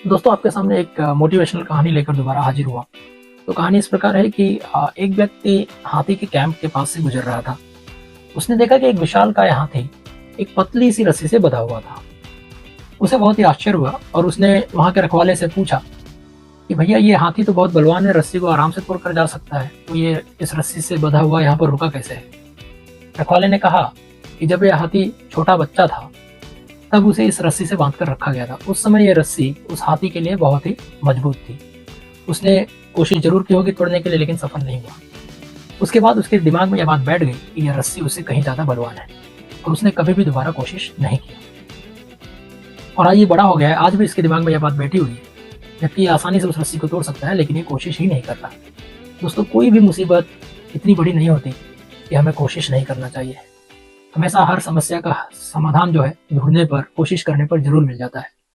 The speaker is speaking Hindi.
दोस्तों, आपके सामने एक मोटिवेशनल कहानी लेकर दोबारा हाजिर हुआ। तो कहानी इस प्रकार है कि एक व्यक्ति हाथी के कैंप के पास से गुजर रहा था। उसने देखा कि एक विशालकाय हाथी एक पतली सी रस्सी से बंधा हुआ था। उसे बहुत ही आश्चर्य हुआ और उसने वहां के रखवाले से पूछा कि भैया, ये हाथी तो बहुत बलवान है, रस्सी को आराम से तोड़ कर जा सकता है, तो ये इस रस्सी से बंधा हुआ यहाँ पर रुका कैसे है? रखवाले ने कहा कि जब यह हाथी छोटा बच्चा था तब उसे इस रस्सी से बांध कर रखा गया था। उस समय यह रस्सी उस हाथी के लिए बहुत ही मजबूत थी। उसने कोशिश जरूर की होगी तोड़ने के लिए, लेकिन सफल नहीं हुआ। उसके बाद उसके दिमाग में यह बात बैठ गई कि यह रस्सी उससे कहीं ज्यादा बलवान है और उसने कभी भी दोबारा कोशिश नहीं की। और आज ये बड़ा हो गया है, आज भी इसके दिमाग में यह बात बैठी हुई है, जबकि ये आसानी से उस रस्सी को तोड़ सकता है, लेकिन ये कोशिश ही नहीं करता। दोस्तों, कोई भी मुसीबत इतनी बड़ी नहीं होती कि हमें कोशिश नहीं करना चाहिए। हमेशा हर समस्या का समाधान जो है ढूंढने पर, कोशिश करने पर जरूर मिल जाता है।